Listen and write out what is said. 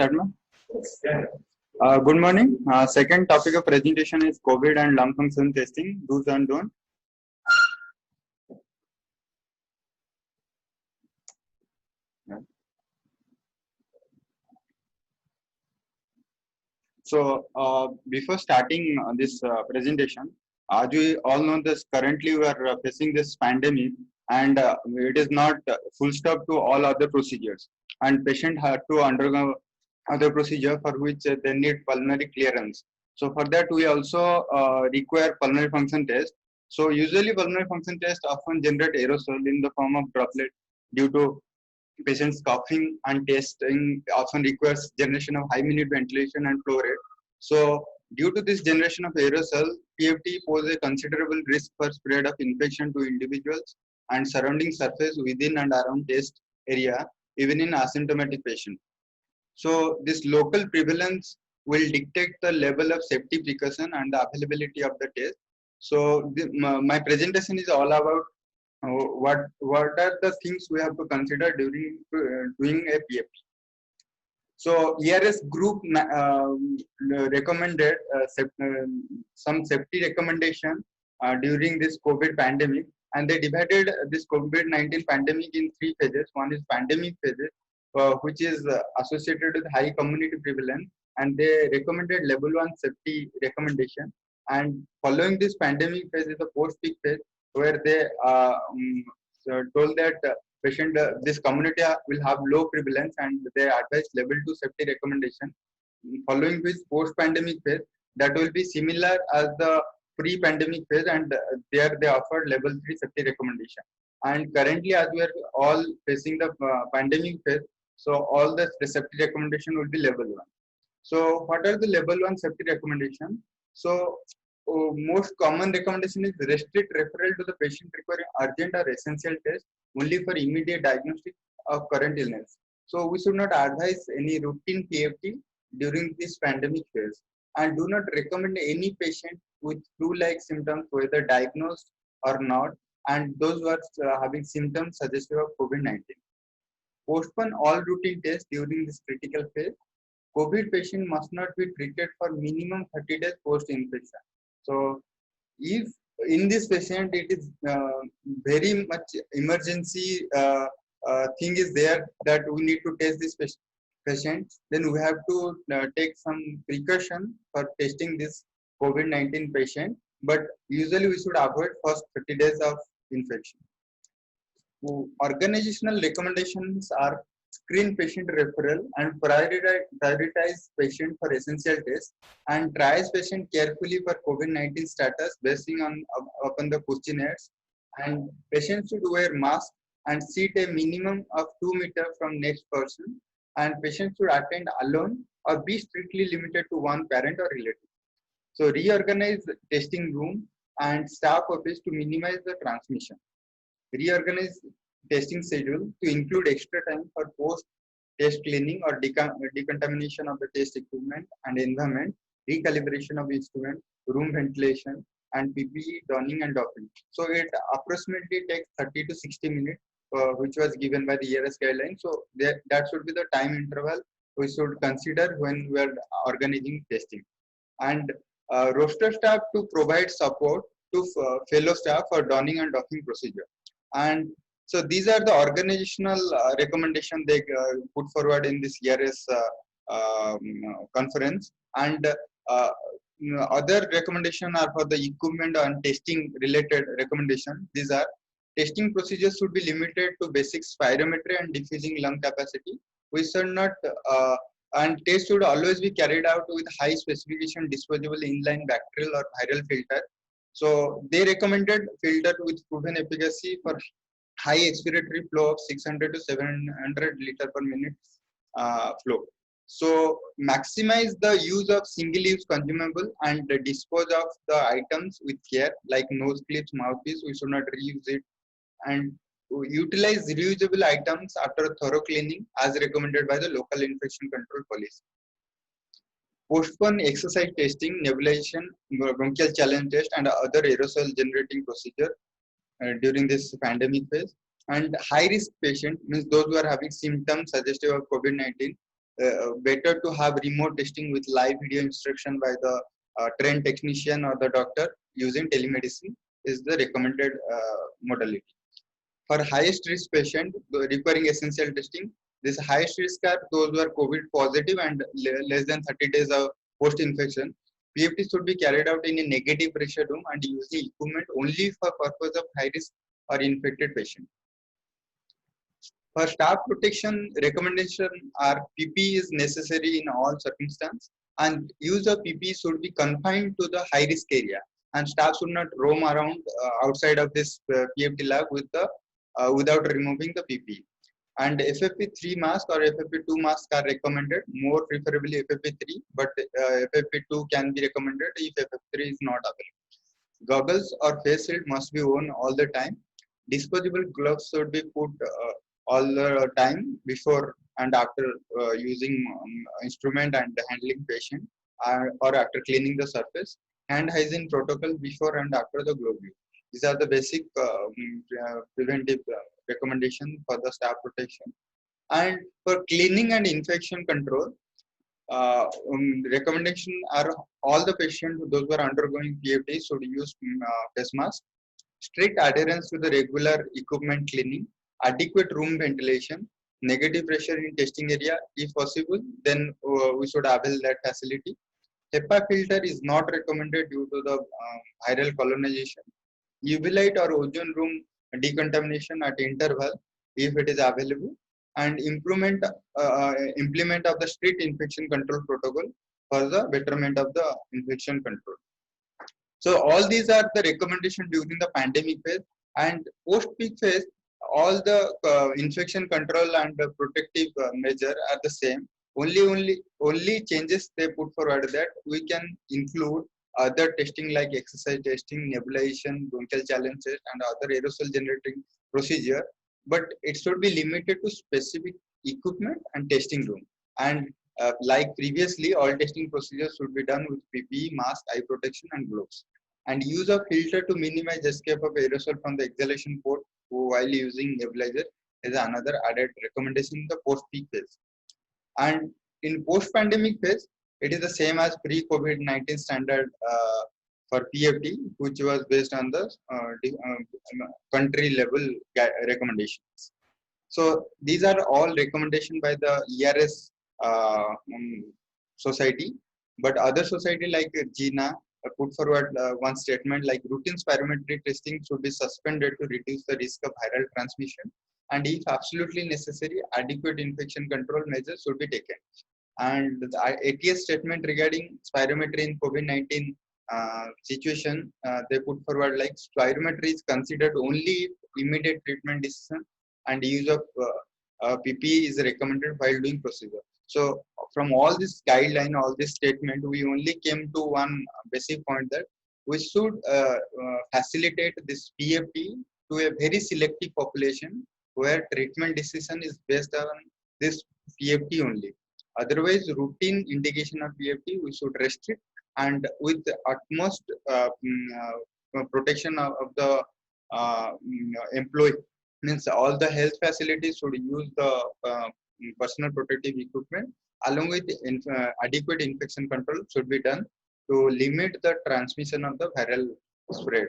Start, ma'am. Good morning. Second topic of presentation is COVID and lung function testing, do's and don'ts. So, before starting this presentation, as we all know, this currently we are facing this pandemic, and it is not full stop to all other procedures, and patient have to undergo other procedure for which they need pulmonary clearance. So for that we also require pulmonary function test. So usually pulmonary function test often generate aerosol in the form of droplet due to patients coughing, and testing often requires generation of high minute ventilation and flow rate. So due to this generation of aerosol, PFT poses a considerable risk for spread of infection to individuals and surrounding surface within and around test area, even in asymptomatic patient. So this local prevalence will dictate the level of safety precaution and the availability of the test. So my presentation is all about what are the things we have to consider during doing a PFT. So ERS group recommended some safety recommendation during this COVID pandemic, and they divided this COVID-19 pandemic in three phases. One is pandemic phases, which is associated with high community prevalence, and they recommended level 1 safety recommendation. And following this pandemic phase is the post-peak phase, where they told that patient this community will have low prevalence, and they advise level 2 safety recommendation. Following which post-pandemic phase, that will be similar as the pre-pandemic phase, and there they offered level 3 safety recommendation. And currently, as we are all facing the pandemic phase, so all the safety recommendation will be level 1. So what are the level 1 safety recommendation? So most common recommendation is restrict referral to the patient requiring urgent or essential test only for immediate diagnostic of current illness. So we should not advise any routine PFT during this pandemic phase, and do not recommend any patient with flu-like symptoms, whether diagnosed or not, and those who are having symptoms suggestive of COVID-19. Postpone all routine tests during this critical phase. COVID patient must not be treated for minimum 30 days post-infection. So if in this patient it is very much emergency thing is there that we need to test this patient, then we have to take some precaution for testing this COVID-19 patient, but usually we should avoid first 30 days of infection. Organizational recommendations are screen patient referral and prioritize patient for essential tests, and triage patient carefully for COVID-19 status basing upon the questionnaires, and patients should wear mask and sit a minimum of 2 meters from next person, and patients should attend alone or be strictly limited to one parent or relative. So reorganize testing room and staff office to minimize the transmission. Reorganize testing schedule to include extra time for post-test cleaning or decontamination of the test equipment and environment, recalibration of instrument, room ventilation, and PPE donning and doffing. So it approximately takes 30 to 60 minutes, which was given by the ERS guidelines. So that should be the time interval we should consider when we are organizing testing. And roster staff to provide support to fellow staff for donning and doffing procedure. And so these are the organizational recommendation they put forward in this ERS conference. And other recommendation are for the equipment and testing related recommendation. These are testing procedures should be limited to basic spirometry and diffusing lung capacity. We should not and tests should always be carried out with high specification disposable inline bacterial or viral filter. So they recommended filter with proven efficacy for high expiratory flow of 600 to 700 liter per minute flow. So maximize the use of single-use consumable and dispose of the items with care, like nose clips, mouthpiece. We should not reuse it, and utilize reusable items after thorough cleaning as recommended by the local infection control policy. Postpone exercise testing, nebulization, bronchial challenge test, and other aerosol generating procedure during this pandemic phase. And high risk patient means those who are having symptoms suggestive of COVID-19, better to have remote testing with live video instruction by the trained technician or the doctor using telemedicine is the recommended modality. For highest risk patient requiring essential testing, this highest risk are those who are COVID positive and less than 30 days of post-infection. PFT should be carried out in a negative pressure room and using equipment only for purpose of high risk or infected patient. For staff protection, recommendation are PPE is necessary in all circumstances, and use of PPE should be confined to the high risk area, and staff should not roam around outside of this PFT lab with the without removing the PPE. And FFP3 mask or FFP2 mask are recommended, more preferably FFP3, but FFP2 can be recommended if FFP3 is not available. Goggles or face shield must be worn all the time. Disposable gloves should be put all the time before and after using instrument and handling patient or after cleaning the surface. Hand hygiene protocol before and after the glove use. These are the basic preventive recommendation for the staff protection. And for cleaning and infection control, recommendation are all the patients, those who are undergoing PFT, should use face mask. Strict adherence to the regular equipment cleaning, adequate room ventilation, negative pressure in testing area if possible, then we should avail that facility. HEPA filter is not recommended due to the viral colonization. UV light or ozone room decontamination at interval if it is available, and implement of the strict infection control protocol for the betterment of the infection control. So all these are the recommendations during the pandemic phase, and post-peak phase, all the infection control and the protective measure are the same. Only changes they put forward that we can include other testing like exercise testing, nebulization, bronchial challenge test, and other aerosol generating procedure, but it should be limited to specific equipment and testing room. And like previously, all testing procedures should be done with PPE, mask, eye protection, and gloves. And use of filter to minimize escape of aerosol from the exhalation port while using nebulizer is another added recommendation in the post-peak phase. And in post-pandemic phase, it is the same as pre-COVID-19 standard for PFT, which was based on the country level recommendations. So these are all recommendations by the ERS society, but other society like GINA put forward one statement like routine spirometry testing should be suspended to reduce the risk of viral transmission, and if absolutely necessary, adequate infection control measures should be taken. And the ATS statement regarding spirometry in COVID-19 situation, they put forward like spirometry is considered only if immediate treatment decision and use of PPE is recommended while doing procedure. So from all this guideline, all this statement, we only came to one basic point that we should facilitate this PFT to a very selective population where treatment decision is based on this PFT only. Otherwise, routine indication of PFT we should restrict, and with the utmost protection of the employee. Means all the health facilities should use the personal protective equipment along with adequate infection control should be done to limit the transmission of the viral spread.